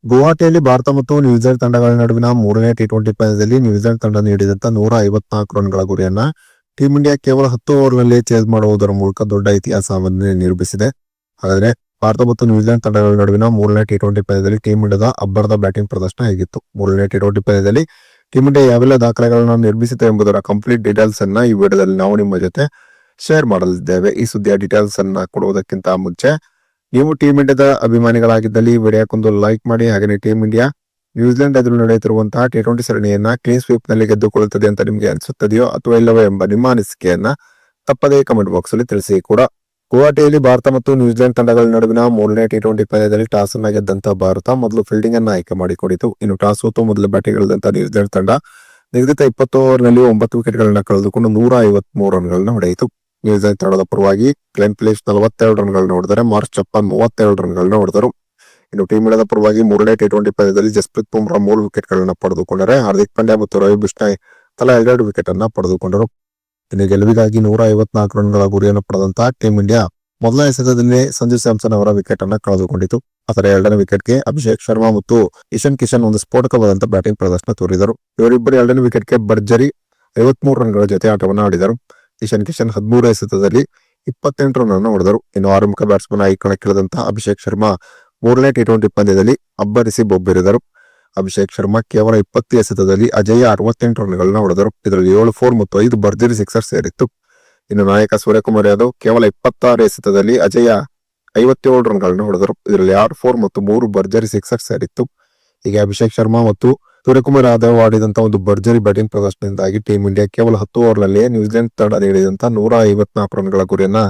ಗುವಾಹಟಿಯಲ್ಲಿ ಭಾರತ ಮತ್ತು ನ್ಯೂಜಿಲೆಂಡ್ ತಂಡಗಳ ನಡುವಿನ ಮೂರನೇ ಟಿ20 ಪಂದ್ಯದಲ್ಲಿ ನ್ಯೂಜಿಲೆಂಡ್ ತಂಡ ನೀಡಿದಂತ 154 ರನ್ಗಳ ಗುರಿಯನ್ನ ಟೀಂ ಇಂಡಿಯಾ ಕೇವಲ 10 ಓವರ್ನಲ್ಲಿ ಚೇಸ್ ಮಾಡುವುದರ ಮೂಲಕ ದೊಡ್ಡ ಇತಿಹಾಸವನ್ನೇ ನಿರ್ಮಿಸಿದೆ. ಹಾಗಾದ್ರೆ ಭಾರತ ಮತ್ತು ನ್ಯೂಜಿಲೆಂಡ್ ತಂಡಗಳ ನಡುವಿನ ಮೂರನೇ ಟಿ20 ಪಂದ್ಯದಲ್ಲಿ ಟೀಂ ಇಂಡಿಯಾದ ಅಬ್ಬರದ ಬ್ಯಾಟಿಂಗ್ ಪ್ರದರ್ಶನ ಹೇಗಿತ್ತು, ಮೂರನೇ ಟಿ20 ಪಂದ್ಯದಲ್ಲಿ ಟೀಂ ಇಂಡಿಯಾ ಯಾವೆಲ್ಲ ದಾಖಲೆಗಳನ್ನು ನಿರ್ಮಿಸಿದೆ ಎಂಬುದರ ಕಂಪ್ಲೀಟ್ ಡೀಟೇಲ್ಸ್ ಅನ್ನ ಈ ವಿಡಿಯೋದಲ್ಲಿ ನಾವು ನಿಮ್ಮ ಜೊತೆ ಶೇರ್ ಮಾಡಲಿದ್ದೇವೆ. ಈ ಸುದ್ದಿಯ ಡೀಟೇಲ್ಸ್ ಅನ್ನ ಕೊಡುವುದಕ್ಕಿಂತ ಮುಂಚೆ ನೀವು ಟೀಂ ಇಂಡಿಯಾದ ಅಭಿಮಾನಿಗಳಾಗಿದ್ದಲ್ಲಿ ವಿಡಿಯೋಕ್ಕೊಂದು ಲೈಕ್ ಮಾಡಿ. ಹಾಗೆ ಟೀಂ ಇಂಡಿಯಾ ನ್ಯೂಜಿಲೆಂಡ್ ಎದುರು ನಡೆಯುತ್ತಿರುವಂತಹ ಟಿ20 ಸರಣಿಯನ್ನ ಕ್ಲೀನ್ ಸ್ವೀಪ್ ನಲ್ಲಿ ಗೆದ್ದುಕೊಳ್ಳುತ್ತದೆ ಅಂತ ನಿಮಗೆ ಅನಿಸುತ್ತದೆಯೋ ಅಥವಾ ಇಲ್ಲವೋ ಎಂಬ ನಿಮ್ಮ ಅನಿಸಿಕೆಯನ್ನ ತಪ್ಪದೇ ಕಮೆಂಟ್ ಬಾಕ್ಸ್ ಅಲ್ಲಿ ತಿಳಿಸಿ ಕೂಡ. ಗುವಾಹಟಿಯಲ್ಲಿ ಭಾರತ ಮತ್ತು ನ್ಯೂಜಿಲೆಂಡ್ ತಂಡಗಳ ನಡುವಿನ ಮೂರನೇ ಟಿ20 ಪಂದ್ಯದಲ್ಲಿ ಟಾಸ್ ಅನ್ನ ಗೆದ್ದಂತ ಭಾರತ ಮೊದಲು ಫೀಲ್ಡಿಂಗ್ ಅನ್ನ ಆಯ್ಕೆ ಮಾಡಿಕೊಂಡಿತು. ಇನ್ನು ಟಾಸ್ ಸೋತು ಮೊದಲು ಬ್ಯಾಟಿಂಗ್ ಇಳಿದಂತ ನ್ಯೂಜಿಲೆಂಡ್ ತಂಡ ನಿಗದಿತ 20 ಓವರ್ನಲ್ಲಿ 9 ವಿಕೆಟ್ಗಳನ್ನ ಕಳೆದುಕೊಂಡು 153 ರನ್ಗಳನ್ನ ಹೊಡೆಯಿತು. ನ್ಯೂಜಿಲೆಂಡ್ ತಂಡದ ಪರವಾಗಿ ಗ್ಲೆನ್ ಫಿಲಿಪ್ಸ್ 42 ರನ್ಗಳನ್ನ ಹೊಡೆದರೆ ಮಾರ್ಕ್ ಚಪ್ಪನ್ 32 ರನ್ಗಳನ್ನ ಹೊಡೆದರು. ಇನ್ನು ಟೀಂ ಇಂಡಿಯಾದ ಪರವಾಗಿ ಮೂರನೇ ಟಿ20 ಪಂದ್ಯದಲ್ಲಿ ಜಸ್ಪ್ರೀತ್ ಬುಮ್ರಾ 3 ವಿಕೆಟ್ಗಳನ್ನ ಪಡೆದುಕೊಂಡರೆ ಹಾರ್ದಿಕ್ ಪಾಂಡ್ಯ ಮತ್ತು ರವಿ ಬಿಷ್ಣಾಯ್ ತಲಾ 2 ವಿಕೆಟ್ ಅನ್ನ ಪಡೆದುಕೊಂಡರು. ಇನ್ನು ಗೆಲುವಿಗಾಗಿ 154 ರನ್ಗಳ ಗುರಿಯನ್ನು ಪಡೆದಂತಹ ಟೀಂ ಇಂಡಿಯಾ ಮೊದಲ ಎಸೆತದಲ್ಲಿ ಸಂಜು ಸ್ಯಾಮ್ಸನ್ ಅವರ ವಿಕೆಟ್ ಅನ್ನ ಕಳೆದುಕೊಂಡಿತು. ಆದರೆ ಎರಡನೇ ವಿಕೆಟ್ಗೆ ಅಭಿಷೇಕ್ ಶರ್ಮಾ ಮತ್ತು ಇಶಾನ್ ಕಿಶನ್ ಒಂದು ಸ್ಫೋಟಕವಾದಂತಹ ಬ್ಯಾಟಿಂಗ್ ಪ್ರದರ್ಶನ ತೋರಿದರು. ಇವರಿಬ್ಬರು ಎರಡನೇ ವಿಕೆಟ್ಗೆ ಭರ್ಜರಿ 53 ರನ್ಗಳ ಜೊತೆ ಆಟವನ್ನು ಆಡಿದರು. ಇಶಾನ್ ಕಿಶನ್ 13 ಎಸೆತದಲ್ಲಿ 28 ರನ್ ಅನ್ನು ಹೊಡೆದರು. ಇನ್ನು ಆರಂಭಿಕ ಬ್ಯಾಟ್ಸ್ಮನ್ ಆಗಿ ಕಣಕ್ಕಿಳಿದಂತಹ ಅಭಿಷೇಕ್ ಶರ್ಮಾ ಮೂರನೇ ಟಿ20 ಪಂದ್ಯದಲ್ಲಿ ಅಬ್ಬರಿಸಿ ಬೊಬ್ಬಿರಿದರು. ಅಭಿಷೇಕ್ ಶರ್ಮಾ ಕೇವಲ 20 ಎಸೆತದಲ್ಲಿ ಅಜೇಯ 68 ರನ್ಗಳನ್ನ ಹೊಡೆದರು. ಇದರಲ್ಲಿ 7 4 ಮತ್ತು 5 ಭರ್ಜರಿ ಸಿಕ್ಸರ್ ಸೇರಿತ್ತು. ಇನ್ನು ನಾಯಕ ಸೂರ್ಯಕುಮಾರ್ ಯಾದವ್ ಕೇವಲ 26 ಎಸೆತದಲ್ಲಿ ಅಜೇಯ 57 ರನ್ಗಳನ್ನ ಹೊಡೆದರು. ಇದರಲ್ಲಿ 6 4 ಮತ್ತು 3 ಭರ್ಜರಿ ಸಿಕ್ಸರ್ ಸೇರಿತ್ತು. ಹೀಗೆ ಅಭಿಷೇಕ್ ಶರ್ಮಾ ಮತ್ತು ಸೂರ್ಯಕುಮಾರ್ ಯಾದವ್ ಆಡಿದಂತಹ ಒಂದು ಭರ್ಜರಿ ಬ್ಯಾಟಿಂಗ್ ಪ್ರದರ್ಶನದಿಂದಾಗಿ ಟೀಂ ಇಂಡಿಯಾ ಕೇವಲ 10 ಓವರ್ನಲ್ಲಿಯೇ ನ್ಯೂಜಿಲೆಂಡ್ ತಂಡ ನೀಡಿದಂತಹ 154 ರನ್ಗಳ ಗುರಿಯನ್ನ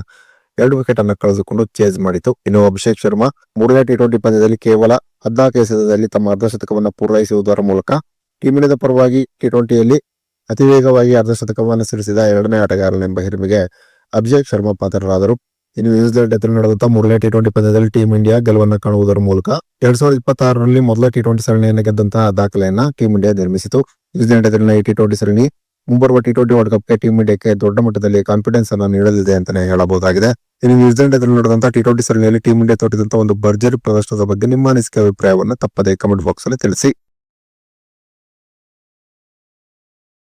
2 ವಿಕೆಟ್ ಅನ್ನ ಕಳೆದುಕೊಂಡು ಚೇಸ್ ಮಾಡಿತು. ಇನ್ನು ಅಭಿಷೇಕ್ ಶರ್ಮಾ ಮೂರನೇ ಟಿ20 ಪಂದ್ಯದಲ್ಲಿ ಕೇವಲ 14 ಎಸೆತದಲ್ಲಿ ತಮ್ಮ ಅರ್ಧಶತಕವನ್ನು ಪೂರೈಸುವುದರ ಮೂಲಕ ಟೀಂ ಇಂಡಿಯಾದ ಪರವಾಗಿ ಟಿ20ಯಲ್ಲಿ ಅತಿ ವೇಗವಾಗಿ ಅರ್ಧಶತಕವನ್ನು ಸಿಡಿಸಿದ ಎರಡನೇ ಆಟಗಾರನೆಂಬ ಹಿರಿಮೆಗೆ ಅಭಿಷೇಕ್ ಶರ್ಮಾ ಪಾತ್ರರಾದರು. ಇನ್ನು ನ್ಯೂಜಿಲೆಂಡ್ ಎದುರು ನಡೆದಂತಹ ಮೂರನೇ ಟಿ20 ಪಂದ್ಯದಲ್ಲಿ ಟೀಂ ಇಂಡಿಯಾ ಗೆಲುವನ್ನು ಕಾಣುವುದರ ಮೂಲಕ 2026ರಲ್ಲಿ ಮೊದಲ ಟಿ20 ಸರಣಿಯನ್ನು ಗೆದ್ದಂತಹ ದಾಖಲೆಯನ್ನ ಟೀಂ ಇಂಡಿಯಾ ನಿರ್ಮಿಸಿತು. ನ್ಯೂಜಿಲೆಂಡ್ ಎದುರಿನ ಈ ಟಿ20 ಸರಣಿ ಮುಂಬರುವ ಟಿ20 ವರ್ಲ್ಡ್ ಕಪ್ಗೆ ಟೀಂ ಇಂಡಿಯಾಕ್ಕೆ ದೊಡ್ಡ ಮಟ್ಟದಲ್ಲಿ ಕಾನ್ಫಿಡೆನ್ಸ್ ಅನ್ನು ನೀಡಲಿದೆ ಅಂತಾನೆ ಹೇಳಬಹುದಾಗಿದೆ. ಇನ್ನು ನ್ಯೂಜಿಲೆಂಡ್ ಎದುರು ನಡೆದಂತಹ ಟಿ20 ಸರಣಿಯಲ್ಲಿ ಟೀಂ ಇಂಡಿಯಾ ತೋರಿದಂತಹ ಒಂದು ಭರ್ಜರಿ ಪ್ರದರ್ಶನದ ಬಗ್ಗೆ ನಿಮ್ಮ ಅನಿಸಿಕೆ ಅಭಿಪ್ರಾಯವನ್ನು ತಪ್ಪದೇ ಕಮೆಂಟ್ ಬಾಕ್ಸ್ ಅಲ್ಲಿ ತಿಳಿಸಿ.